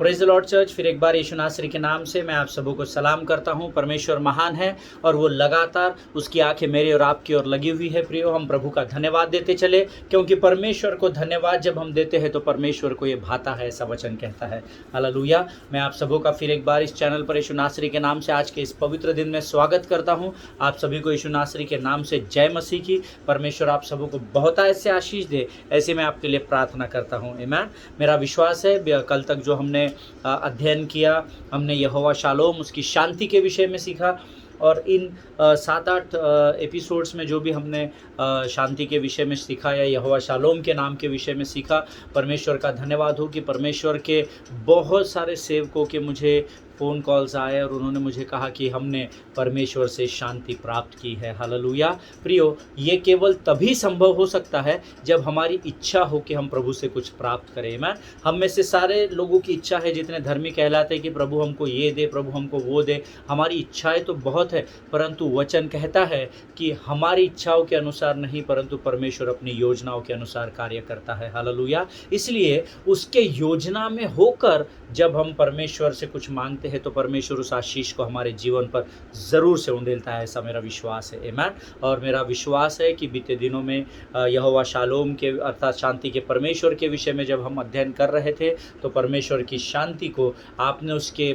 Praise the Lord church. फिर एक बार यीशु नासरी के नाम से मैं आप सबों को सलाम करता हूं। परमेश्वर महान है और वो लगातार उसकी आंखें मेरी और आपकी ओर लगी हुई है। प्रियो, हम प्रभु का धन्यवाद देते चले, क्योंकि परमेश्वर को धन्यवाद जब हम देते हैं तो परमेश्वर को ये भाता है, ऐसा वचन कहता है। हालेलुया। मैं आप सबों का फिर एक बार इस चैनल पर यीशु नासरी के नाम से आज के इस पवित्र दिन में स्वागत करता हूँ। आप सभी को यीशु नासरी के नाम से जय मसीह की। परमेश्वर आप सबों को बहुत ऐसे आशीष दे, ऐसे मैं आपके लिए प्रार्थना करता हूँ। आमीन। मेरा विश्वास है कल तक जो हमने अध्ययन किया, हमने यहोवा शालोम, उसकी शांति के विषय में सीखा, और इन 7-8 एपिसोड्स में जो भी हमने शांति के विषय में सीखा या यहोवा शालोम के नाम के विषय में सीखा, परमेश्वर का धन्यवाद हो कि परमेश्वर के बहुत सारे सेवकों के मुझे फ़ोन कॉल्स आए और उन्होंने मुझे कहा कि हमने परमेश्वर से शांति प्राप्त की है। हालेलुया। प्रियो, ये केवल तभी संभव हो सकता है जब हमारी इच्छा हो कि हम प्रभु से कुछ प्राप्त करें। मैं हम में से सारे लोगों की इच्छा है, जितने धर्मी कहलाते हैं, कि प्रभु हमको ये दे, प्रभु हमको वो दे। हमारी इच्छाएं तो बहुत है, परंतु वचन कहता है कि हमारी इच्छाओं के अनुसार नहीं, परंतु परमेश्वर अपनी योजनाओं के अनुसार कार्य करता है। हालेलुया। इसलिए उसके योजना में होकर जब हम परमेश्वर से कुछ मांगते हैं तो परमेश्वर उस आशीष को हमारे जीवन पर ज़रूर से उंडेलता है, ऐसा मेरा विश्वास है। आमीन। और मेरा विश्वास है कि बीते दिनों में यहोवा शालोम के अर्थात शांति के परमेश्वर के विषय में जब हम अध्ययन कर रहे थे तो परमेश्वर की शांति को आपने उसके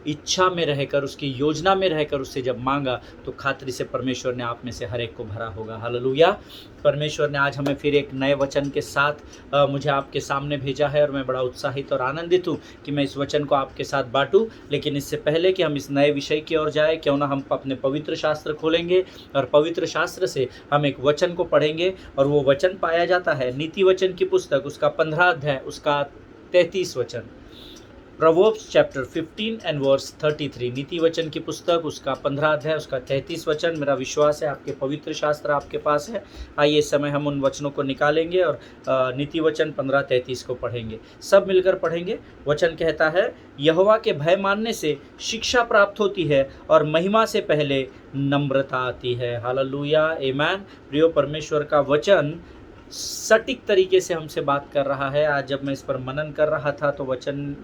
इच्छा में रहकर, उसकी योजना में रहकर उससे जब मांगा तो खातिर से परमेश्वर ने आप में से हर एक को भरा होगा। हालेलुया। परमेश्वर ने आज हमें फिर एक नए वचन के साथ मुझे आपके सामने भेजा है और मैं बड़ा उत्साहित और आनंदित हूँ कि मैं इस वचन को आपके साथ बांटूं। लेकिन इससे पहले कि हम इस नए विषय की ओर जाए, क्यों ना हम अपने पवित्र शास्त्र खोलेंगे और पवित्र शास्त्र से हम एक वचन को पढ़ेंगे। और वो वचन पाया जाता है नीति वचन की पुस्तक, उसका 15 अध्याय, उसका 33 वचन। Proverbs chapter 15 and verse 33। नीति वचन की पुस्तक, उसका 15 अध्याय, उसका 33 वचन। मेरा विश्वास है आपके पवित्र शास्त्र आपके पास है। आइए इस समय हम उन वचनों को निकालेंगे और नीति वचन 15:33 को पढ़ेंगे। सब मिलकर पढ़ेंगे। वचन कहता है, यहोवा के भय मानने से शिक्षा प्राप्त होती है और महिमा से पहले नम्रता आती है। हालेलुया। आमीन। प्रियो, परमेश्वर का वचन सटीक तरीके से हमसे बात कर रहा है। आज जब मैं इस पर मनन कर रहा था तो वचन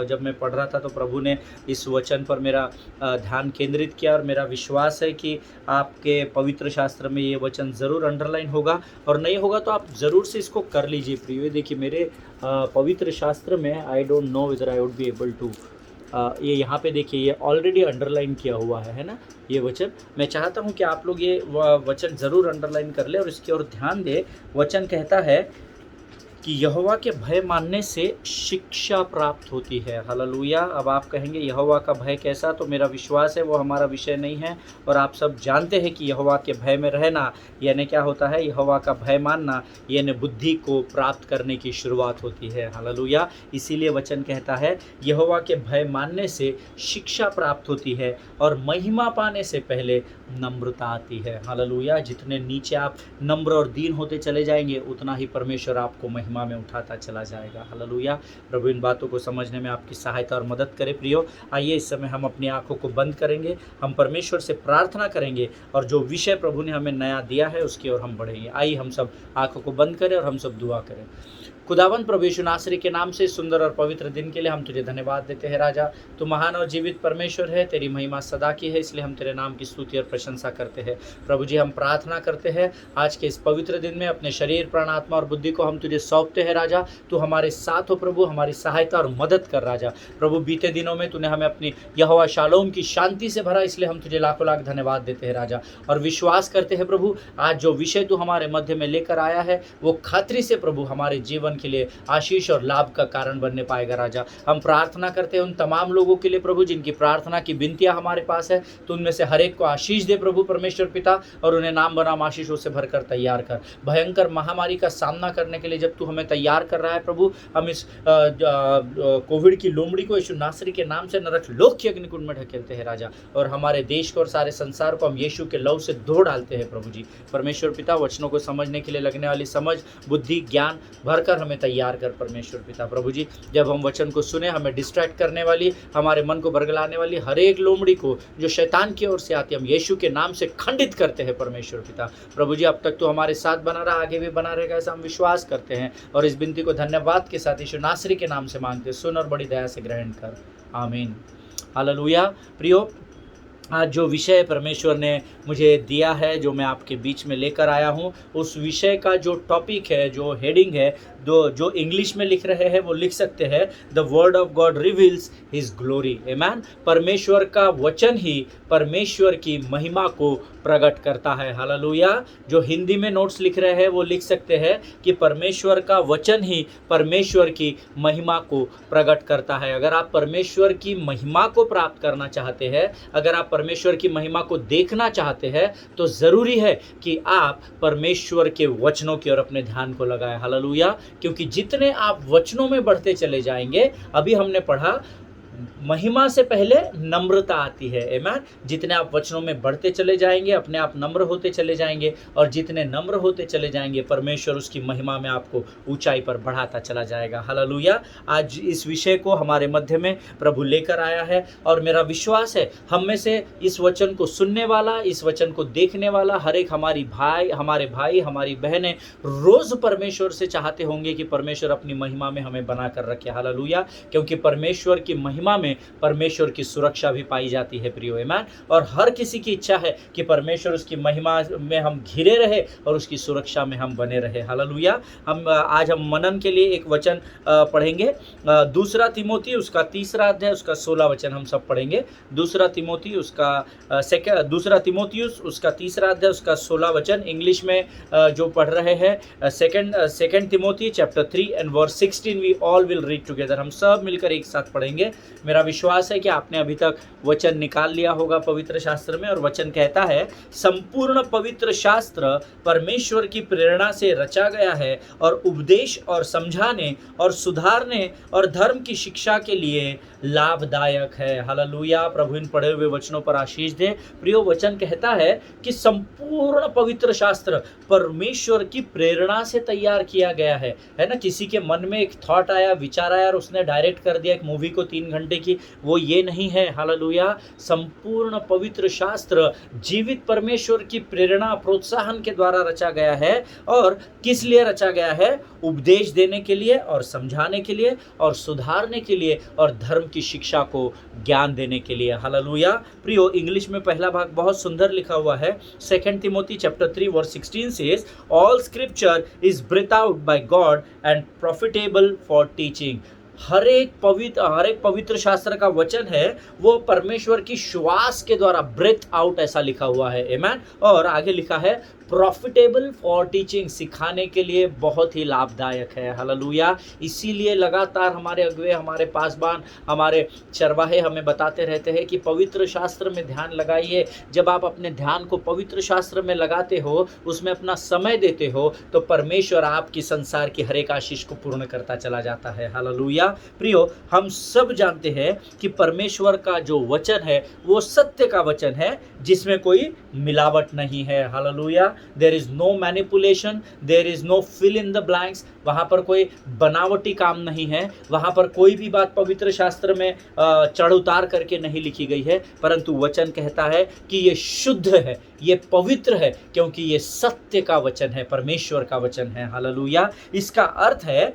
जब मैं पढ़ रहा था तो प्रभु ने इस वचन पर मेरा ध्यान केंद्रित किया, और मेरा विश्वास है कि आपके पवित्र शास्त्र में ये वचन ज़रूर अंडरलाइन होगा, और नहीं होगा तो आप ज़रूर से इसको कर लीजिए। प्रिय, देखिए मेरे पवित्र शास्त्र में I don't know whether I would be able to, ये यहाँ पे देखिए, ये ऑलरेडी अंडरलाइन किया हुआ है ना ये वचन। मैं चाहता हूँ कि आप लोग ये वचन ज़रूर अंडरलाइन कर ले और इसकी ओर ध्यान दे। वचन कहता है कि यहोवा के भय मानने से शिक्षा प्राप्त होती है। हालेलुया। अब आप कहेंगे यहोवा का भय कैसा, तो मेरा विश्वास है वो हमारा विषय नहीं है, और आप सब जानते हैं कि यहोवा के भय में रहना यानी क्या होता है। यहोवा का भय मानना यानी बुद्धि को प्राप्त करने की शुरुआत होती है। हालेलुया। इसीलिए वचन कहता है यहोवा के भय मानने से शिक्षा प्राप्त होती है और महिमा पाने से पहले नम्रता आती है। हालेलुया। जितने नीचे आप नम्र और दीन होते चले जाएंगे, उतना ही परमेश्वर आपको महिमा में उठाता चला जाएगा। हालेलुया। प्रभु इन बातों को समझने में आपकी सहायता और मदद करे। प्रियो, आइए इस समय हम अपनी आंखों को बंद करेंगे, हम परमेश्वर से प्रार्थना करेंगे, और जो विषय प्रभु ने हमें नया दिया है उसकी ओर हम बढ़ेंगे। आइए हम सब आंखों को बंद करें और हम सब दुआ करें। खुदावंद प्रभु यीशु नासरी के नाम से सुंदर और पवित्र दिन के लिए हम तुझे धन्यवाद देते हैं। राजा, तू महान और जीवित परमेश्वर है, तेरी महिमा सदा की है, इसलिए हम तेरे नाम की स्तुति और प्रशंसा करते हैं। प्रभु जी, हम प्रार्थना करते हैं आज के इस पवित्र दिन में अपने शरीर, प्राण, आत्मा और बुद्धि को हम तुझे सौंपते हैं। राजा, तू हमारे साथ हो प्रभु, हमारी सहायता और मदद कर। राजा प्रभु, बीते दिनों में तूने हमें अपनी यहोवा शालोम की शांति से भरा, इसलिए हम तुझे लाखों लाख धन्यवाद देते हैं। राजा, और विश्वास करते हैं प्रभु, आज जो विषय तू हमारे मध्य में लेकर आया है वो खातिर से प्रभु हमारे जीवन के लिए आशीष और लाभ का कारण बनने पाएगा। राजा, हम प्रार्थना करते हैं उन तमाम लोगों के लिए प्रभु जिनकी प्रार्थना की विनतियां हमारे पास है। तो उनमें से हर एक को आशीष दे प्रभु परमेश्वर पिता, और उन्हें नाम बनाम आशीषों से भरकर तैयार कर। भयंकर महामारी का सामना करने के लिए जब तू हमें तैयार कर रहा है प्रभु, हम इस कोविड की लोमड़ी को यीशु नासरी के नाम से नरक लोक के अग्निकुंड में ढकेलते हैं। राजा, और हमारे देश को और सारे संसार को हम यीशु के लहू से धो डालते हैं। प्रभु जी परमेश्वर पिता, वचनों को समझने के लिए लगने वाली समझ, बुद्धि, ज्ञान भरकर हमें तैयार कर परमेश्वर पिता। प्रभु जी, जब हम वचन को सुने, हमें डिस्ट्रैक्ट करने वाली, हमारे मन को बरगलाने वाली हर एक लोमड़ी को जो शैतान की ओर से आती है, हम यीशु के नाम से खंडित करते हैं परमेश्वर पिता। प्रभु जी, अब तक तो हमारे साथ बना रहा, आगे भी बना रहेगा, ऐसा हम विश्वास करते हैं और इस विनती को धन्यवाद के साथ यीशु नासरी के नाम से मांगते, सुन और बड़ी दया से ग्रहण कर, आमीन। हालेलुया। प्रियो, आज जो विषय परमेश्वर ने मुझे दिया है, जो मैं आपके बीच में लेकर आया हूँ, उस विषय का जो टॉपिक है, जो हेडिंग है, जो इंग्लिश में लिख रहे हैं वो लिख सकते हैं, the word of God reveals his glory. आमीन। परमेश्वर का वचन ही परमेश्वर की महिमा को प्रकट करता है। हालेलुया। जो हिंदी में नोट्स लिख रहे हैं वो लिख सकते हैं कि परमेश्वर का वचन ही परमेश्वर की महिमा को प्रकट करता है। अगर आप परमेश्वर की महिमा को प्राप्त करना चाहते हैं, अगर आप परमेश्वर की महिमा को देखना चाहते हैं, तो ज़रूरी है कि आप परमेश्वर के वचनों की ओर अपने ध्यान को लगाएं। हालेलुया। क्योंकि जितने आप वचनों में बढ़ते चले जाएंगे, अभी हमने पढ़ा महिमा से पहले नम्रता आती है। आमीन। जितने आप वचनों में बढ़ते चले जाएंगे, अपने आप नम्र होते चले जाएंगे, और जितने नम्र होते चले जाएंगे, परमेश्वर उसकी महिमा में आपको ऊंचाई पर बढ़ाता चला जाएगा। हालेलुया। आज इस विषय को हमारे मध्य में प्रभु लेकर आया है, और मेरा विश्वास है हम में से इस वचन को सुनने वाला, इस वचन को देखने वाला हर एक हमारे भाई, हमारी बहनें रोज परमेश्वर से चाहते होंगे कि परमेश्वर अपनी महिमा में हमें बनाकर रखे। हालेलुया। क्योंकि परमेश्वर की महिमा में परमेश्वर की सुरक्षा भी पाई जाती है प्रियो। आमीन। और हर किसी की इच्छा है कि परमेश्वर उसकी महिमा में हम घिरे रहे और उसकी सुरक्षा में हम बने रहे। हालेलुया। आज हम मनन के लिए एक वचन पढ़ेंगे, दूसरा तिमोथी उसका 3 अध्याय उसका 16 वचन हम सब पढ़ेंगे। दूसरा तिमोथियुस उसका 3 अध्याय उसका 16 वचन इंग्लिश में जो पढ़ रहे हैं, second Timothy chapter 3 and verse 16 we all will read together. हम सब मिलकर एक साथ पढ़ेंगे। मेरा विश्वास है कि आपने अभी तक वचन निकाल लिया होगा पवित्र शास्त्र में, और वचन कहता है, संपूर्ण पवित्र शास्त्र परमेश्वर की प्रेरणा से रचा गया है और उपदेश और समझाने और सुधारने और धर्म की शिक्षा के लिए लाभदायक है। हालेलुया। प्रभु इन पढ़े हुए वचनों पर आशीष दे। प्रियो, वचन कहता है कि संपूर्ण पवित्र शास्त्र परमेश्वर की प्रेरणा से तैयार किया गया है ना। किसी के मन में एक थॉट आया, विचार आया और उसने डायरेक्ट कर दिया एक मूवी को 3 घंटे की, वो ये नहीं है। हालेलुया। संपूर्ण पवित्र शास्त्र जीवित परमेश्वर की प्रेरणा, प्रोत्साहन के द्वारा रचा गया है। और किस लिए रचा गया है? उपदेश देने के लिए और समझाने के लिए और सुधारने के लिए और धर्म की शिक्षा को ज्ञान देने के लिए। हालेलुया। प्रियो, इंग्लिश में पहला भाग बहुत सुंदर लिखा हुआ है। 2 Timothy chapter 3 verse 16 says, all scripture is breath out by God and profitable for teaching. हर एक पवित्र शास्त्र का वचन है वो परमेश्वर की श्वास के द्वारा, ब्रेथ आउट ऐसा लिखा हुआ है। आमीन। और आगे लिखा है प्रॉफिटेबल फॉर टीचिंग, सिखाने के लिए बहुत ही लाभदायक है। हालेलुया। इसीलिए लगातार हमारे अगुवे, हमारे पासबान, हमारे चरवाहे हमें बताते रहते हैं कि पवित्र शास्त्र में ध्यान लगाइए। जब आप अपने ध्यान को पवित्र शास्त्र में लगाते हो, उसमें अपना समय देते हो, तो परमेश्वर आपकी संसार की हर एक आशीष को पूर्ण करता चला जाता है। हालेलुया। प्रियो, हम सब जानते हैं कि परमेश्वर का जो वचन है वो सत्य का वचन है, जिसमें कोई मिलावट नहीं है। Hallelujah. There is no manipulation, there is no fill in the blanks. वहां पर कोई बनावटी काम नहीं है, वहां पर कोई भी बात पवित्र शास्त्र में चढ़ उतार करके नहीं लिखी गई है, परंतु वचन कहता है कि ये शुद्ध है, ये पवित्र है, क्योंकि ये सत्य का वचन है, परमेश्वर का वचन है। हालेलुया। इसका अर्थ है,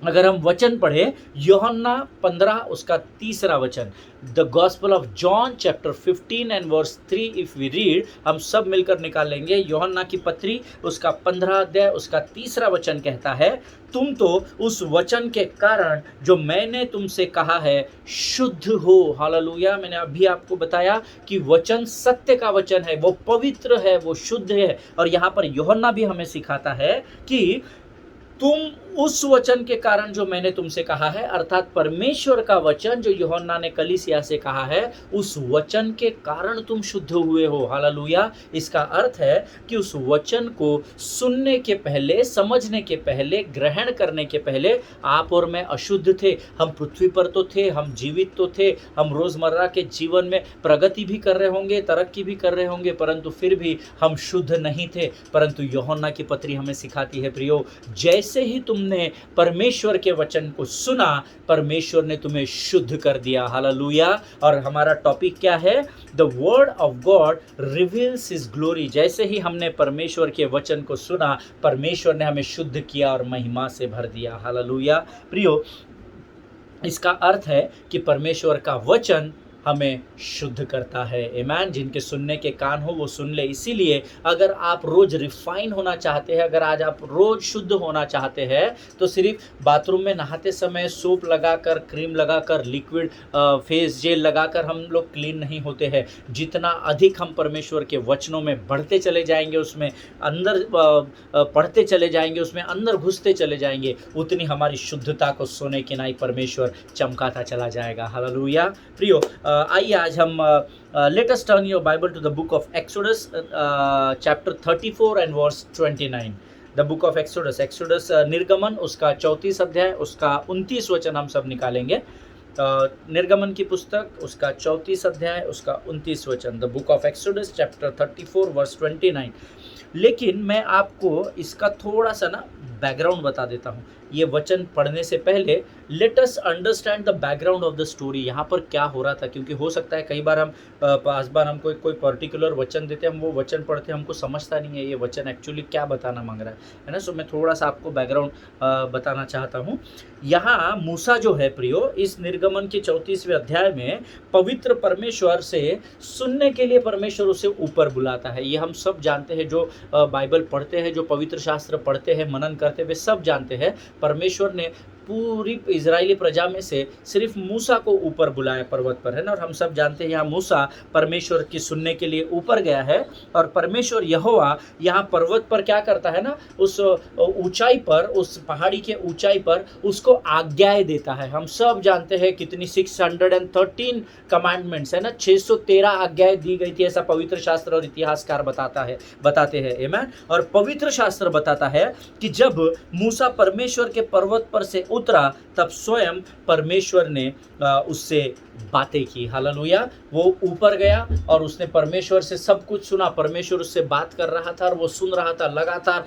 अगर हम वचन पढ़े यूहन्ना 15 उसका 3 वचन, the gospel of John chapter 15 and verse 3 if we read, हम सब मिलकर निकालेंगे। यूहन्ना की पत्री उसका 15 अध्याय उसका 3 वचन कहता है, तुम तो उस वचन के कारण जो मैंने तुमसे कहा है शुद्ध हो। हालेलुया। मैंने अभी आपको बताया कि वचन सत्य का वचन है, वो पवित्र है, वो शुद्ध है। और यहाँ पर यूहन्ना भी हमें सिखाता है कि तुम उस वचन के कारण जो मैंने तुमसे कहा है, अर्थात परमेश्वर का वचन जो यूहन्ना ने कलीसिया से कहा है, उस वचन के कारण तुम शुद्ध हुए हो। हालेलुया। इसका अर्थ है कि उस वचन को सुनने के पहले, समझने के पहले, ग्रहण करने के पहले आप और मैं अशुद्ध थे। हम पृथ्वी पर तो थे, हम जीवित तो थे, हम रोजमर्रा के जीवन में प्रगति भी कर रहे होंगे, तरक्की भी कर रहे होंगे, परंतु फिर भी हम शुद्ध नहीं थे। परंतु यूहन्ना की पत्री हमें सिखाती है, प्रियो, जैसे ही तुम तुमने परमेश्वर के वचन को सुना, परमेश्वर ने तुम्हें शुद्ध कर दिया। हालेलुया। और हमारा टॉपिक क्या है? The word of God reveals his glory. जैसे ही हमने परमेश्वर के वचन को सुना, परमेश्वर ने हमें शुद्ध किया और महिमा से भर दिया। हालेलुया। प्रियो, इसका अर्थ है कि परमेश्वर का वचन हमें शुद्ध करता है। आमीन। जिनके सुनने के कान हो वो सुन ले। इसीलिए अगर आप रोज रिफाइन होना चाहते हैं, अगर आज आप रोज शुद्ध होना चाहते हैं, तो सिर्फ बाथरूम में नहाते समय सोप लगाकर, क्रीम लगाकर, लिक्विड फेस जेल लगाकर हम लोग क्लीन नहीं होते हैं। जितना अधिक हम परमेश्वर के वचनों में बढ़ते चले जाएंगे, उसमें अंदर पढ़ते चले जाएंगे, उसमें अंदर घुसते चले जाएंगे, उतनी हमारी शुद्धता को सोने की नाई परमेश्वर चमकाता चला जाएगा। हालेलुया। प्रियो, आइए आज हम let us turn your Bible to the book of Exodus chapter 34 and verse 29। The book of Exodus निर्गमन, उसका 34 अध्याय, उसका 29 वचन हम सब निकालेंगे। निर्गमन की पुस्तक, उसका 34 अध्याय, उसका 29 वचन। The book of Exodus chapter 34 verse 29। लेकिन मैं आपको इसका थोड़ा सा ना बैकग्राउंड बता देता हूँ। ये वचन पढ़ने से पहले let us understand the background of the story. यहाँ पर क्या हो रहा था, क्योंकि हो सकता है कई बार हम पास बार हमको कोई पर्टिकुलर वचन देते हैं, हम वो वचन पढ़ते हैं, हमको समझता नहीं है ये वचन एक्चुअली क्या बताना मांग रहा है ना। सो मैं थोड़ा सा आपको बैकग्राउंड बताना चाहता हूँ। यहाँ मूसा जो है प्रियो, इस निर्गमन के 34वें अध्याय में पवित्र परमेश्वर से सुनने के लिए परमेश्वर उसे ऊपर बुलाता है। ये हम सब जानते हैं, जो बाइबल पढ़ते हैं, जो पवित्र शास्त्र पढ़ते हैं, मनन करते हुए सब जानते हैं। परमेश्वर ने पूरी इजरायली प्रजा में से सिर्फ मूसा को ऊपर बुलाया पर्वत पर, है ना। और हम सब जानते हैं यहाँ मूसा परमेश्वर की सुनने के लिए ऊपर गया है, और परमेश्वर यहोवा यहाँ पर्वत पर क्या करता है ना, उस ऊंचाई पर, उस पहाड़ी के ऊंचाई पर उसको आज्ञाएं देता है। हम सब जानते हैं कितनी 613 कमांडमेंट्स है ना, 613 आज्ञाएं दी गई थी, ऐसा पवित्र शास्त्र और इतिहासकार बताते हैं। आमीन। और पवित्र शास्त्र बताता है कि जब मूसा परमेश्वर के पर्वत पर से उतरा, तब स्वयं परमेश्वर ने उससे बातें की। हालेलुया। वो ऊपर गया और उसने परमेश्वर से सब कुछ सुना। परमेश्वर उससे बात कर रहा था और वो सुन रहा था। लगातार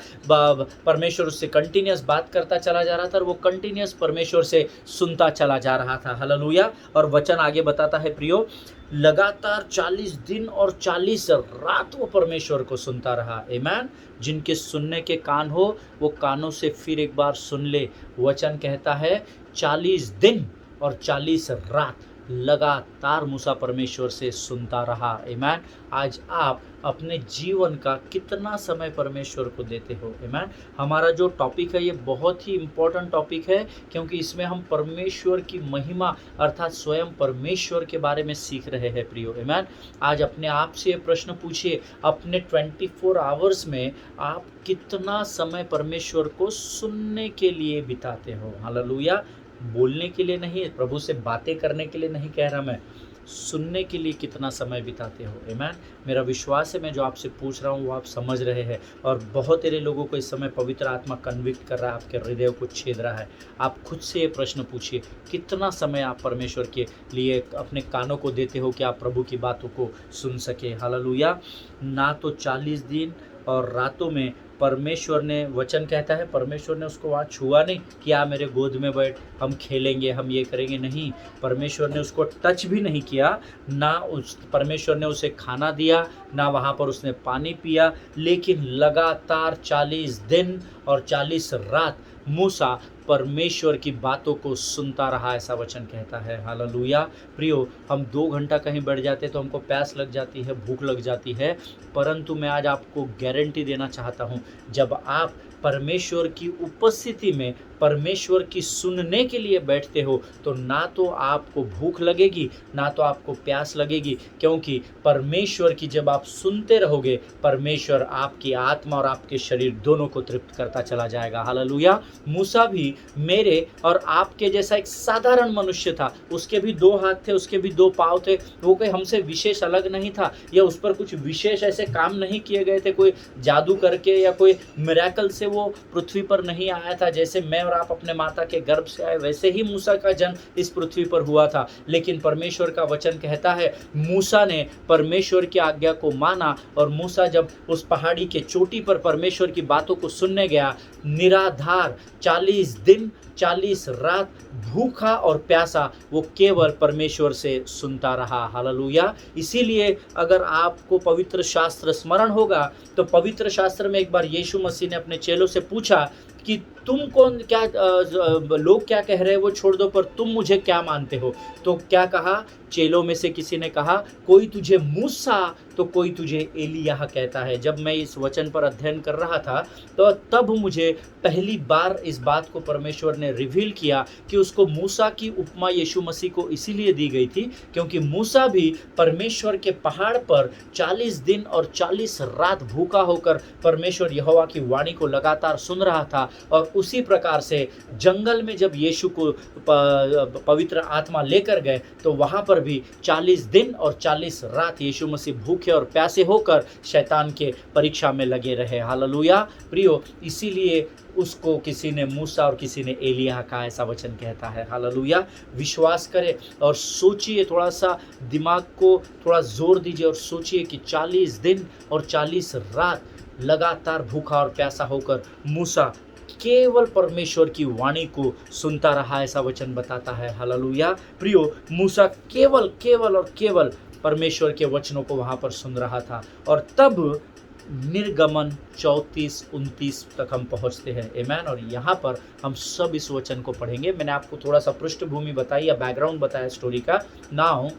परमेश्वर उससे कंटिन्यूअस बात करता चला जा रहा था और वो कंटिन्यूअस परमेश्वर से सुनता चला जा रहा था। हालेलुया। और वचन आगे बताता है प्रियो, लगातार 40 दिन और 40 रात वो परमेश्वर को सुनता रहा। आमीन। जिनके सुनने के कान हो वो कानों से फिर एक बार सुन ले। वचन कहता है 40 दिन और 40 रात लगातार मूसा परमेश्वर से सुनता रहा। आमीन। आज आप अपने जीवन का कितना समय परमेश्वर को देते हो? आमीन। हमारा जो टॉपिक है ये बहुत ही इम्पोर्टेंट टॉपिक है, क्योंकि इसमें हम परमेश्वर की महिमा अर्थात स्वयं परमेश्वर के बारे में सीख रहे हैं प्रियो। आमीन। आज अपने आप से ये प्रश्न पूछिए, अपने 24 आवर्स में आप कितना समय परमेश्वर को सुनने के लिए बिताते हो? हालेलुया। बोलने के लिए नहीं, प्रभु से बातें करने के लिए नहीं कह रहा मैं, सुनने के लिए कितना समय बिताते हो? आमीन। मेरा विश्वास है मैं जो आपसे पूछ रहा हूँ वो आप समझ रहे हैं, और बहुत सारे लोगों को इस समय पवित्र आत्मा कन्विक्ट कर रहा है, आपके हृदय को छेद रहा है। आप खुद से ये प्रश्न पूछिए, कितना समय आप परमेश्वर के लिए अपने कानों को देते हो कि आप प्रभु की बातों को सुन सके? हालेलुया। ना तो 40 दिन और रातों में परमेश्वर ने, वचन कहता है परमेश्वर ने उसको वहाँ छुआ नहीं कि आ मेरे गोद में बैठ, हम खेलेंगे, हम ये करेंगे, नहीं। परमेश्वर ने उसको टच भी नहीं किया, ना उस परमेश्वर ने उसे खाना दिया, ना वहाँ पर उसने पानी पिया। लेकिन लगातार 40 दिन और 40 रात मूसा परमेश्वर की बातों को सुनता रहा, ऐसा वचन कहता है। हालेलुया। प्रियो, हम 2 घंटा कहीं बैठ जाते तो हमको प्यास लग जाती है, भूख लग जाती है, परंतु मैं आज आपको गारंटी देना चाहता हूँ, जब आप परमेश्वर की उपस्थिति में परमेश्वर की सुनने के लिए बैठते हो तो ना तो आपको भूख लगेगी, ना तो आपको प्यास लगेगी, क्योंकि परमेश्वर की जब आप सुनते रहोगे, परमेश्वर आपकी आत्मा और आपके शरीर दोनों को तृप्त करता चला जाएगा। हालेलुया। मूसा भी मेरे और आपके जैसा एक साधारण मनुष्य था, उसके भी 2 हाथ थे, उसके भी 2 पाँव थे, वो कोई हमसे विशेष अलग नहीं था, या उस पर कुछ विशेष ऐसे काम नहीं किए गए थे, कोई जादू करके या कोई मिरेकल से वो पृथ्वी पर नहीं आया था, जैसे मैं और आप अपने माता के गर्भ से आए, वैसे ही मूसा का जन्म इस पृथ्वी पर हुआ था। लेकिन परमेश्वर का वचन कहता है मूसा ने परमेश्वर की आज्ञा को माना, और मूसा जब उस पहाड़ी के चोटी पर परमेश्वर की बातों को सुनने गया, निराधार 40 दिन 40 रात भूखा और प्यासा वो केवल परमेश्वर से सुनता रहा। हालेलुया। इसीलिए अगर आपको पवित्र शास्त्र स्मरण होगा तो पवित्र शास्त्र में एक बार यीशु मसीह ने अपने चेलों से पूछा कि तुम कौन, क्या लोग क्या कह रहे हैं वो छोड़ दो, पर तुम मुझे क्या मानते हो? तो क्या कहा? चेलों में से किसी ने कहा कोई तुझे मूसा तो कोई तुझे एलिय्याह कहता है। जब मैं इस वचन पर अध्ययन कर रहा था तो तब मुझे पहली बार इस बात को परमेश्वर ने रिवील किया कि उसको मूसा की उपमा यीशु मसीह को इसीलिए दी गई थी क्योंकि मूसा भी परमेश्वर के पहाड़ पर 40 दिन और 40 रात भूखा होकर परमेश्वर यहोवा की वाणी को लगातार सुन रहा था। और उसी प्रकार से जंगल में जब यीशु को पवित्र आत्मा लेकर गए तो वहाँ पर भी 40 दिन और 40 रात यीशु मसीह भूखे और प्यासे होकर शैतान के परीक्षा में लगे रहे। हालेलुया प्रियो, इसीलिए उसको किसी ने मूसा और किसी ने एलिय्याह का, ऐसा वचन कहता है। हालेलुया। विश्वास करें और सोचिए, थोड़ा सा दिमाग को थोड़ा जोर दीजिए और सोचिए कि 40 दिन और 40 रात लगातार भूखा और प्यासा होकर मूसा केवल परमेश्वर की वाणी को सुनता रहा, ऐसा वचन बताता है। हालेलुया प्रियो, मूसा केवल केवल और केवल परमेश्वर के वचनों को वहां पर सुन रहा था। और तब निर्गमन 34-29 तक हम पहुंचते हैं। आमेन। और यहाँ पर हम सब इस वचन को पढ़ेंगे। मैंने आपको थोड़ा सा पृष्ठभूमि बताई या बैकग्राउंड बताया स्टोरी का। Now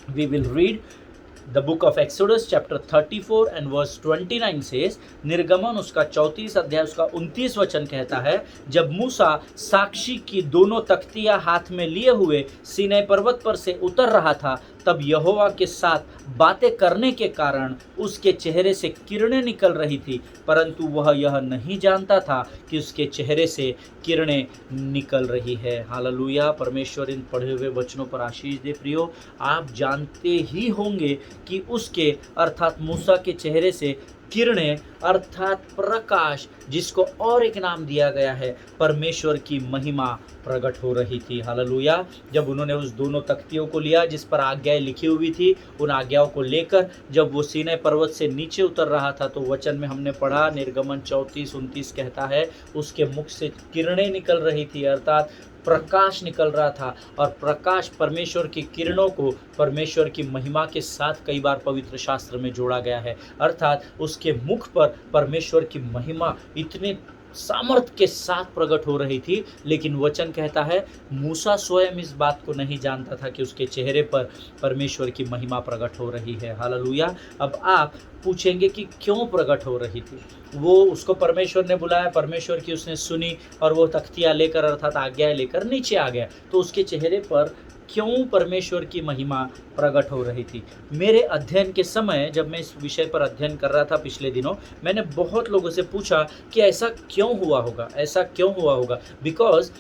we will read The book of Exodus chapter 34 and verse 29 says, निर्गमन उसका 34 अध्याय उसका 29 वचन कहता है, जब मूसा साक्षी की दोनों तख्तियां हाथ में लिए हुए सीनै पर्वत पर से उतर रहा था, तब यहोवा के साथ बातें करने के कारण उसके चेहरे से किरणें निकल रही थी, परंतु वह यह नहीं जानता था कि उसके चेहरे से किरणें निकल रही है। हालेलुया। परमेश्वर इन पढ़े हुए वचनों पर आशीष दे। प्रियो, आप जानते ही होंगे कि उसके अर्थात मूसा के चेहरे से किरणें अर्थात प्रकाश, जिसको और एक नाम दिया गया है, परमेश्वर की महिमा प्रकट हो रही थी। हालेलुया। जब उन्होंने उस दोनों तख्तियों को लिया जिस पर आज्ञाएं लिखी हुई थी, उन आज्ञाओं को लेकर जब वो सीनै पर्वत से नीचे उतर रहा था तो वचन में हमने पढ़ा, निर्गमन 34-29 कहता है उसके मुख से किरणें निकल रही थी, अर्थात प्रकाश निकल रहा था। और प्रकाश, परमेश्वर की किरणों को परमेश्वर की महिमा के साथ कई बार पवित्र शास्त्र में जोड़ा गया है, अर्थात उसके मुख पर परमेश्वर की महिमा इतने सामर्थ्य के साथ प्रकट हो रही थी। लेकिन वचन कहता है मूसा स्वयं इस बात को नहीं जानता था कि उसके चेहरे पर परमेश्वर की महिमा प्रकट हो रही है। हालेलुया। अब आप पूछेंगे कि क्यों प्रकट हो रही थी? वो उसको परमेश्वर ने बुलाया, परमेश्वर की उसने सुनी और वो तख्तियाँ लेकर अर्थात आज्ञाएं लेकर नीचे आ गया, तो उसके चेहरे पर क्यों परमेश्वर की महिमा प्रकट हो रही थी? मेरे अध्ययन के समय जब मैं इस विषय पर अध्ययन कर रहा था पिछले दिनों, मैंने बहुत लोगों से पूछा कि ऐसा क्यों हुआ होगा, ऐसा क्यों हुआ होगा। बिकॉज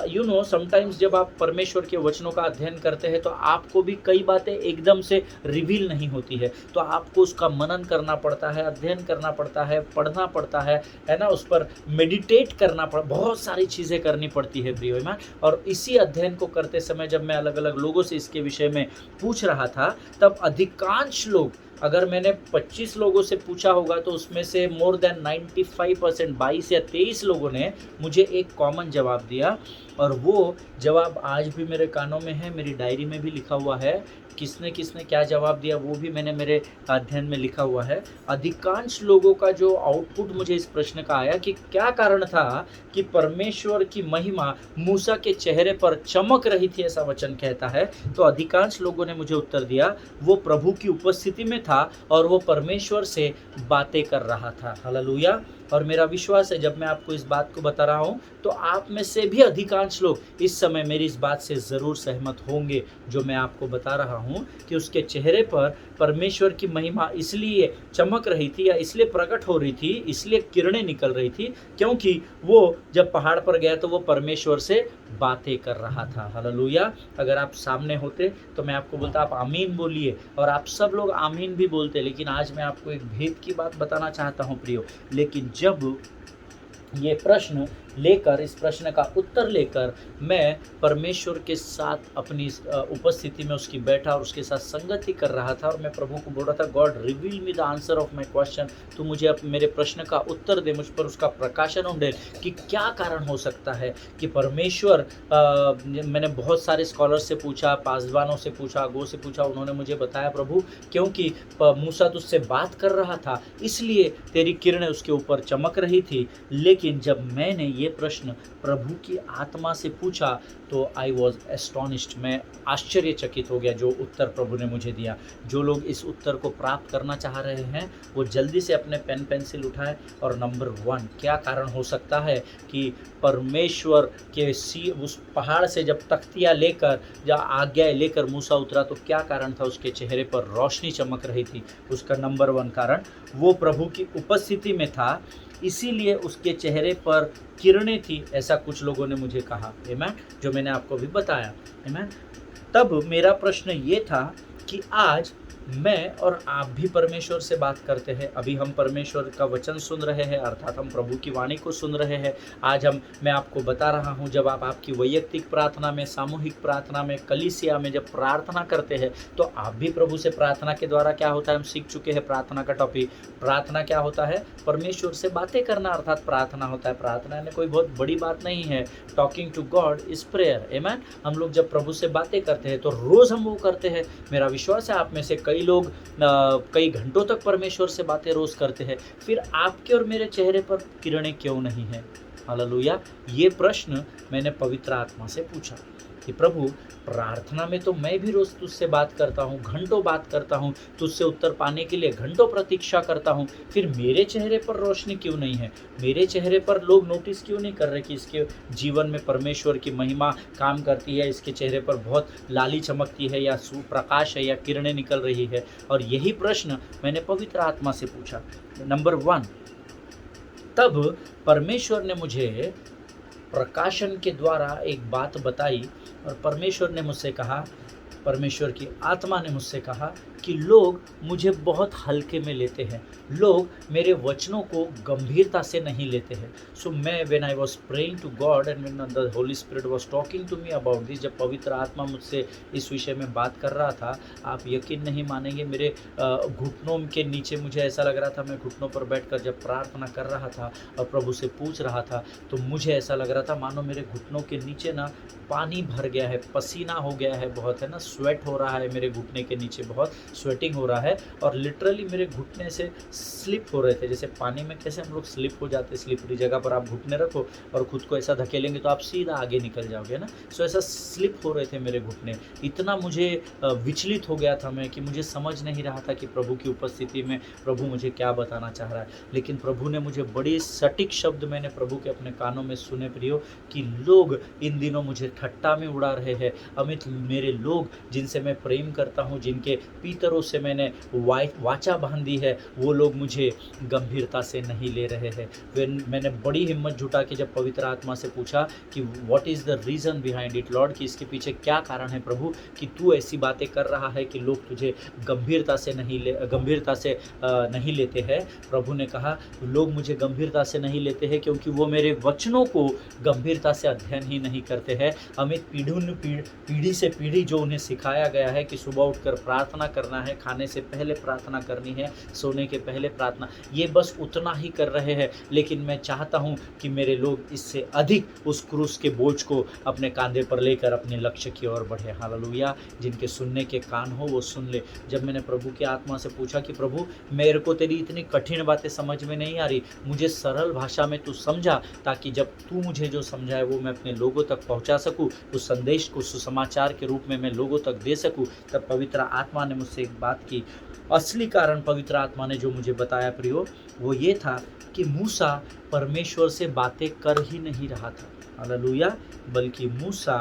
यू नो समटाइम्स जब आप परमेश्वर के वचनों का अध्ययन करते हैं तो आपको भी कई बातें एकदम से रिवील नहीं होती है, तो आपको उसका मनन करना पड़ता है, अध्ययन करना पड़ता है, पढ़ना पड़ता है ना, उस पर मेडिटेट करना बहुत सारी चीज़ें करनी पड़ती है प्रियो ईमान। और इसी अध्ययन को करते समय जब मैं अलग अलग लोगों से इसके विषय में पूछ रहा था, तब अधिकांश लोग, अगर मैंने 25 लोगों से पूछा होगा तो उसमें से मोर देन 95%, 22 या 23 लोगों ने मुझे एक कॉमन जवाब दिया, और वो जवाब आज भी मेरे कानों में है, मेरी डायरी में भी लिखा हुआ है। किसने किसने क्या जवाब दिया वो भी मैंने मेरे अध्ययन में लिखा हुआ है। अधिकांश लोगों का जो आउटपुट मुझे इस प्रश्न का आया कि क्या कारण था कि परमेश्वर की महिमा मूसा के चेहरे पर चमक रही थी, ऐसा वचन कहता है, तो अधिकांश लोगों ने मुझे उत्तर दिया वो प्रभु की उपस्थिति में था और वो परमेश्वर से बातें कर रहा था। हालेलुया। और मेरा विश्वास है जब मैं आपको इस बात को बता रहा हूँ तो आप में से भी अधिकांश लोग इस समय मेरी इस बात से ज़रूर सहमत होंगे जो मैं आपको बता रहा हूँ कि उसके चेहरे पर परमेश्वर की महिमा इसलिए चमक रही थी या इसलिए प्रकट हो रही थी, इसलिए किरणें निकल रही थी क्योंकि वो जब पहाड़ पर गया तो वो परमेश्वर से बातें कर रहा था। हालेलुया। अगर आप सामने होते तो मैं आपको बोलता आप आमीन बोलिए, और आप सब लोग आमीन भी बोलते। लेकिन आज मैं आपको एक भेद की बात बताना चाहता हूँ प्रियो। लेकिन जब ये प्रश्न लेकर, इस प्रश्न का उत्तर लेकर मैं परमेश्वर के साथ अपनी उपस्थिति में उसकी बैठा और उसके साथ संगति कर रहा था, और मैं प्रभु को बोल रहा था, God reveal me the answer of my question. तू मुझे अब मेरे प्रश्न का उत्तर दे, मुझ पर उसका प्रकाशन उंडेल कि क्या कारण हो सकता है कि परमेश्वर मैंने बहुत सारे स्कॉलर से पूछा, पासवानों से पूछा, गो से पूछा, उन्होंने मुझे बताया प्रभु क्योंकि मूसा तुझसे बात कर रहा था इसलिए तेरी किरणें उसके ऊपर चमक रही थी। लेकिन जब मैंने ये प्रश्न प्रभु की आत्मा से पूछा तो आई वॉज एस्टॉनिश्ड, मैं आश्चर्यचकित हो गया जो उत्तर प्रभु ने मुझे दिया। जो लोग इस उत्तर को प्राप्त करना चाह रहे हैं वो जल्दी से अपने पेन पेंसिल उठाएं। और नंबर 1, क्या कारण हो सकता है कि परमेश्वर के उस पहाड़ से जब तख्तियाँ लेकर या आज्ञाएँ लेकर मूसा उतरा तो क्या कारण था उसके चेहरे पर रोशनी चमक रही थी? उसका नंबर 1 कारण वो प्रभु की उपस्थिति में था, इसीलिए उसके चेहरे पर किरणें थी, ऐसा कुछ लोगों ने मुझे कहा। आमेन, जो मैंने आपको भी बताया। आमेन। तब मेरा प्रश्न ये था कि आज मैं और आप भी परमेश्वर से बात करते हैं। अभी हम परमेश्वर का वचन सुन रहे हैं, अर्थात हम प्रभु की वाणी को सुन रहे हैं। आज मैं आपको बता रहा हूं, जब आप आपकी वैयक्तिक प्रार्थना में, सामूहिक प्रार्थना में, कलीसिया में जब प्रार्थना करते हैं तो आप भी प्रभु से प्रार्थना के द्वारा क्या होता है, हम सीख चुके हैं प्रार्थना का टॉपिक। प्रार्थना क्या होता है? परमेश्वर से बातें करना, अर्थात प्रार्थना होता है। प्रार्थना में कोई बहुत बड़ी बात नहीं है। Talking to God is prayer. आमेन। हम लोग जब प्रभु से बातें करते हैं तो रोज़ हम वो करते हैं। मेरा विश्वास है आप में से कई लोग कई घंटों तक परमेश्वर से बातें रोज करते हैं, फिर आपके और मेरे चेहरे पर किरणें क्यों नहीं हैं? हालेलुया। ये प्रश्न मैंने पवित्र आत्मा से पूछा कि प्रभु, प्रार्थना में तो मैं भी रोज तुझसे बात करता हूँ, घंटों बात करता हूँ, तुझसे उत्तर पाने के लिए घंटों प्रतीक्षा करता हूँ, फिर मेरे चेहरे पर रोशनी क्यों नहीं है? मेरे चेहरे पर लोग नोटिस क्यों नहीं कर रहे कि इसके जीवन में परमेश्वर की महिमा काम करती है, इसके चेहरे पर बहुत लाली चमकती है या प्रकाश है या किरणें निकल रही है? और यही प्रश्न मैंने पवित्र आत्मा से पूछा। नंबर 1, तब परमेश्वर ने मुझे प्रकाशन के द्वारा एक बात बताई और परमेश्वर ने मुझसे कहा, परमेश्वर की आत्मा ने मुझसे कहा कि लोग मुझे बहुत हल्के में लेते हैं, लोग मेरे वचनों को गंभीरता से नहीं लेते हैं। सो मैं when I was praying to God and when the Holy Spirit was talking to me about this, जब पवित्र आत्मा मुझसे इस विषय में बात कर रहा था, आप यकीन नहीं मानेंगे, मेरे घुटनों के नीचे मुझे ऐसा लग रहा था, मैं घुटनों पर बैठकर जब प्रार्थना कर रहा था और प्रभु से पूछ रहा था तो मुझे ऐसा लग रहा था मानो मेरे घुटनों के नीचे ना पानी भर गया है, पसीना हो गया है बहुत, है ना, स्वेट हो रहा है मेरे घुटने के नीचे, बहुत स्वेटिंग हो रहा है और लिटरली मेरे घुटने से स्लिप हो रहे थे। जैसे पानी में कैसे हम लोग स्लिप हो जाते, स्लिपरी जगह पर आप घुटने रखो और खुद को ऐसा धकेलेंगे तो आप सीधा आगे निकल जाओगे ना, सो ऐसा स्लिप हो रहे थे मेरे घुटने। इतना मुझे विचलित हो गया था मैं कि मुझे समझ नहीं रहा था कि प्रभु की उपस्थिति में प्रभु मुझे क्या बताना चाह रहा है। लेकिन प्रभु ने मुझे बड़ी सटीक शब्द मैंने प्रभु के अपने कानों में सुने प्रियो, कि लोग इन दिनों मुझे ठट्टा में उड़ा रहे हैं। अमित, मेरे लोग जिनसे मैं प्रेम करता हूँ, जिनके पीतरों से मैंने वाचा बांधी है, वो लोग मुझे गंभीरता से नहीं ले रहे हैं। मैंने बड़ी हिम्मत जुटा के जब पवित्र आत्मा से पूछा कि what is the reason behind it Lord, कि इसके पीछे क्या कारण है प्रभु कि तू ऐसी बातें कर रहा है कि लोग तुझे गंभीरता से नहीं लेते हैं। प्रभु ने कहा लोग मुझे गंभीरता से नहीं लेते हैं क्योंकि वो मेरे वचनों को गंभीरता से अध्ययन ही नहीं करते हैं। अमित, पीढ़ी से पीढ़ी जो उन्हें सिखाया गया है कि सुबह उठकर प्रार्थना करना है, खाने से पहले प्रार्थना करनी है, सोने के पहले प्रार्थना, ये बस उतना ही कर रहे हैं। लेकिन मैं चाहता हूँ कि मेरे लोग इससे अधिक उस क्रूस के बोझ को अपने कांधे पर लेकर अपने लक्ष्य की ओर बढ़े। हालेलुया। जिनके सुनने के कान हो वो सुन ले। जब मैंने प्रभु की आत्मा से पूछा कि प्रभु, मेरे को तेरी इतनी कठिन बातें समझ में नहीं आ रही, मुझे सरल भाषा में तू समझा, ताकि जब तू मुझे जो समझाए वो मैं अपने लोगों तक पहुंचा सकूं, उस संदेश को सुसमाचार के रूप में मैं लोगों तक दे सकूं। तब पवित्र आत्मा ने मुझसे एक बात की। असली कारण पवित्र आत्मा ने जो मुझे बताया प्रियो, वो ये था कि मूसा परमेश्वर से बातें कर ही नहीं रहा था। हालेलुया। बल्कि मूसा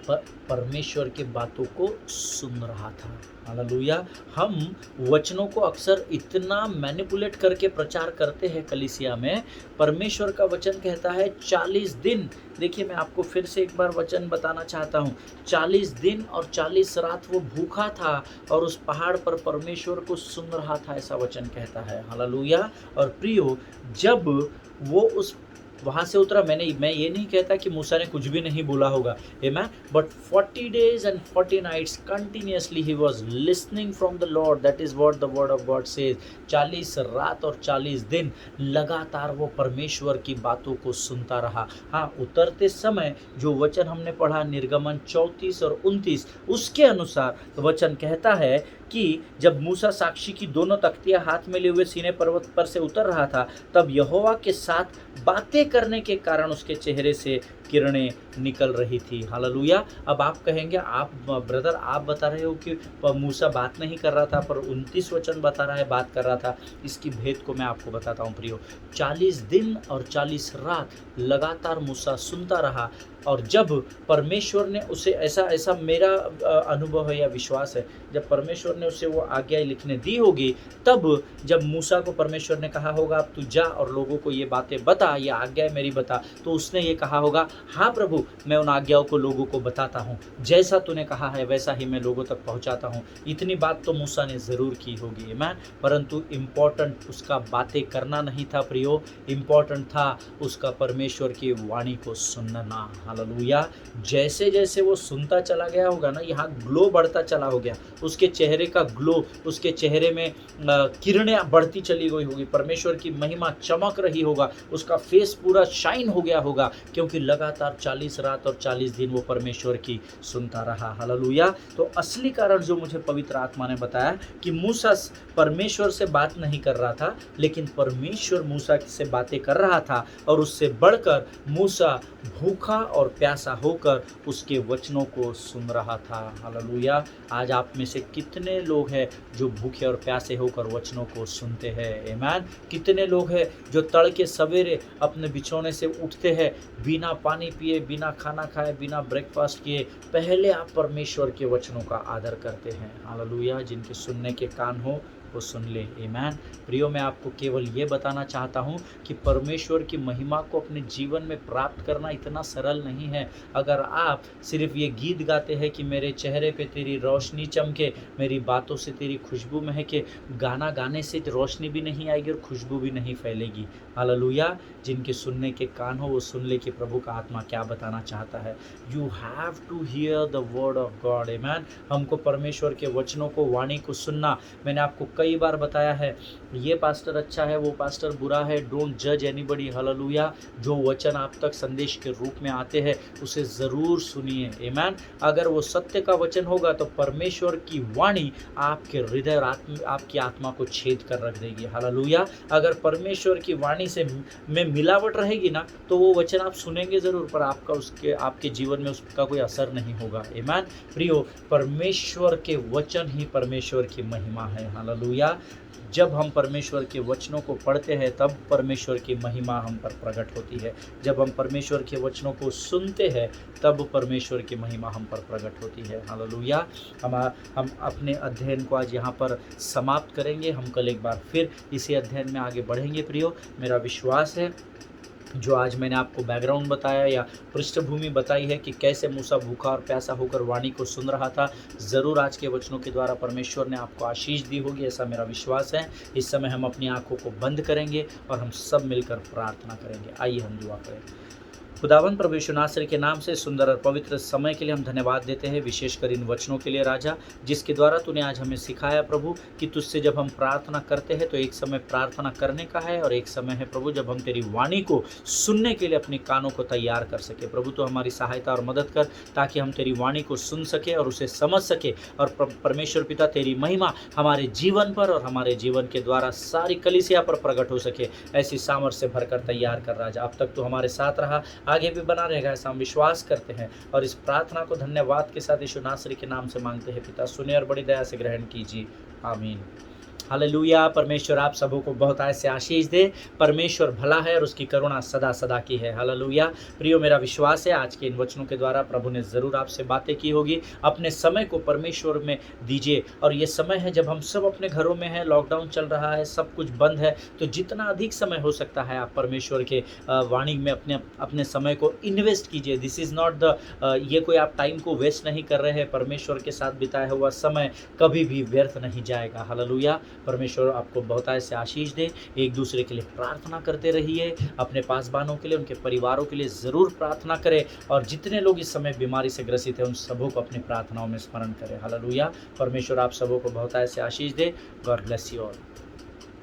परमेश्वर की बातों को सुन रहा था। हालेलुया। हम वचनों को अक्सर इतना मैनिपुलेट करके प्रचार करते हैं कलीसिया में। परमेश्वर का वचन कहता है 40 दिन। देखिए, मैं आपको फिर से एक बार वचन बताना चाहता हूँ। 40 दिन और 40 रात वो भूखा था और उस पहाड़ पर परमेश्वर को सुन रहा था, ऐसा वचन कहता है। हालेलुया। और प्रियो, जब वो उस वहाँ से उतरा, मैं ये नहीं कहता कि मूसा ने कुछ भी नहीं बोला होगा, आमेन, but 40 days and 40 nights continuously he was listening from the Lord. That is what the word of God says. 40 रात और 40 दिन लगातार वो परमेश्वर की बातों को सुनता रहा। हाँ, उतरते समय जो वचन हमने पढ़ा निर्गमन 34 और 29, उसके अनुसार वचन कहता है कि जब मूसा साक्षी की दोनों तख्तियां हाथ में लिए हुए सीने पर्वत पर से उतर रहा था, तब यहोवा के साथ बातें करने के कारण उसके चेहरे से किरणें निकल रही थी। हालेलुया। अब आप कहेंगे, आप ब्रदर आप बता रहे हो कि मूसा बात नहीं कर रहा था, पर 29 वचन बता रहा है बात कर रहा था। इसकी भेद को मैं आपको बताता हूँ प्रियो। 40 दिन और 40 रात लगातार मूसा सुनता रहा, और जब परमेश्वर ने उसे ऐसा मेरा अनुभव है या विश्वास है, जब परमेश्वर ने उसे वो आज्ञा लिखने दी होगी, तब जब मूसा को परमेश्वर ने कहा होगा अब तू जा और लोगों को ये बातें बता, ये आज्ञा मेरी बता, तो उसने ये कहा होगा, हाँ प्रभु, मैं उन आज्ञाओं को लोगों को बताता हूँ, जैसा तूने कहा है वैसा ही मैं लोगों तक पहुँचाता हूँ। इतनी बात तो मूसा ने ज़रूर की होगी, आमीन। परंतु इम्पोर्टेंट उसका बातें करना नहीं था प्रियो, इम्पोर्टेंट था उसका परमेश्वर की वाणी को सुनना। हालेलुया। जैसे जैसे वो सुनता चला गया होगा ना, यहाँ ग्लो बढ़ता चला हो गया, उसके चेहरे का ग्लो, उसके चेहरे में किरणें बढ़ती चली गई होगी, परमेश्वर की महिमा चमक रही होगा, उसका फेस पूरा शाइन हो गया होगा, क्योंकि लगातार 40 रात और 40 दिन वो परमेश्वर की सुनता रहा। हालेलुया। तो असली कारण जो मुझे पवित्र आत्मा ने बताया कि मूसा परमेश्वर से बात नहीं कर रहा था, लेकिन परमेश्वर मूसा से बातें कर रहा था, और उससे बढ़कर मूसा भूखा और प्यासा होकर उसके वचनों को सुन रहा था। हालेलुया। आज आप में से कितने लोग हैं जो भूखे और प्यासे होकर वचनों को सुनते हैं? आमीन। कितने लोग हैं जो तड़के सवेरे अपने बिछौने से उठते हैं बिना पानी पिए, बिना खाना खाए, बिना ब्रेकफास्ट किए, पहले आप परमेश्वर के वचनों का आदर करते हैं। हालेलुया। जिनके सुनने के कान हो वो सुन ले। आमीन। प्रियो, मैं आपको केवल ये बताना चाहता हूँ कि परमेश्वर की महिमा को अपने जीवन में प्राप्त करना इतना सरल नहीं है। अगर आप सिर्फ ये गीत गाते हैं कि मेरे चेहरे पे तेरी रोशनी चमके, मेरी बातों से तेरी खुशबू महके, गाना गाने से रोशनी भी नहीं आएगी और खुशबू भी नहीं फैलेगी। हालेलुया। जिनके सुनने के कान हो वो सुन ले कि प्रभु का आत्मा क्या बताना चाहता है। You have to hear the word of God. आमीन। हमको परमेश्वर के वचनों को, वाणी को सुनना। मैंने आपको कई बार बताया है, ये पास्टर अच्छा है, वो पास्टर बुरा है, डोंट जज एनीबॉडी। हालेलुया। जो वचन आप तक संदेश के रूप में आते हैं उसे ज़रूर सुनिए। आमीन। अगर वो सत्य का वचन होगा तो परमेश्वर की वाणी आपके हृदय और आपकी आत्मा को छेद कर रख देगी। हालेलुया। अगर परमेश्वर की वाणी से में मिलावट रहेगी ना, तो वो वचन आप सुनेंगे ज़रूर, पर आपके जीवन में उसका कोई असर नहीं होगा। आमीन। प्रियो, परमेश्वर के वचन ही परमेश्वर की महिमा है। हालेलुया। जब हम परमेश्वर के वचनों को पढ़ते हैं तब परमेश्वर की महिमा हम पर प्रकट होती है। जब हम परमेश्वर के वचनों को सुनते हैं तब परमेश्वर की महिमा हम पर प्रकट होती है। हालेलुया। हम अपने अध्ययन को आज यहाँ पर समाप्त करेंगे। हम कल एक बार फिर इसी अध्ययन में आगे बढ़ेंगे। प्रियो, मेरा विश्वास है जो आज मैंने आपको बैकग्राउंड बताया या पृष्ठभूमि बताई है कि कैसे मूसा भूखा और प्यासा होकर वाणी को सुन रहा था, ज़रूर आज के वचनों के द्वारा परमेश्वर ने आपको आशीष दी होगी, ऐसा मेरा विश्वास है। इस समय हम अपनी आंखों को बंद करेंगे और हम सब मिलकर प्रार्थना करेंगे। आइए हम दुआ करें। खुदावंद प्रभु यीशु नासरी के नाम से सुंदर और पवित्र समय के लिए हम धन्यवाद देते हैं, विशेषकर इन वचनों के लिए राजा, जिसके द्वारा तूने आज हमें सिखाया प्रभु कि तुझसे जब हम प्रार्थना करते हैं तो एक समय प्रार्थना करने का है और एक समय है प्रभु जब हम तेरी वाणी को सुनने के लिए अपने कानों को तैयार कर सके। प्रभु तो हमारी सहायता और मदद कर ताकि हम तेरी वाणी को सुन सके और उसे समझ सके, और परमेश्वर पिता तेरी महिमा हमारे जीवन पर और हमारे जीवन के द्वारा सारी कलीसिया पर प्रकट हो सके। ऐसी सामर्थ्य से भरकर तैयार कर राजा। अब तक तो हमारे साथ रहा, आगे भी बना रहेगा, ऐसा हम विश्वास करते हैं, और इस प्रार्थना को धन्यवाद के साथ यीशु नासरी के नाम से मांगते हैं पिता, सुने और बड़ी दया से ग्रहण कीजिए। आमीन। हालेलुया। परमेश्वर आप सबों को बहुत ऐसे आशीष दे। परमेश्वर भला है और उसकी करुणा सदा सदा की है। हालेलुया। प्रियो, मेरा विश्वास है आज के इन वचनों के द्वारा प्रभु ने ज़रूर आपसे बातें की होगी। अपने समय को परमेश्वर में दीजिए, और ये समय है जब हम सब अपने घरों में हैं, लॉकडाउन चल रहा है, सब कुछ बंद है, तो जितना अधिक समय हो सकता है आप परमेश्वर के वाणी में अपने अपने समय को इन्वेस्ट कीजिए। दिस इज़ नॉट द ये कोई आप टाइम को वेस्ट नहीं कर रहे हैं। परमेश्वर के साथ बिताया हुआ समय कभी भी व्यर्थ नहीं जाएगा। हालेलुया। परमेश्वर आपको बहुत ऐसे आशीष दे। एक दूसरे के लिए प्रार्थना करते रहिए, अपने पासबानों के लिए, उनके परिवारों के लिए ज़रूर प्रार्थना करें, और जितने लोग इस समय बीमारी से ग्रसित हैं उन सबों को अपनी प्रार्थनाओं में स्मरण करें। हालेलुया। परमेश्वर आप सबों को बहुत ऐसे आशीष दे। God bless you all.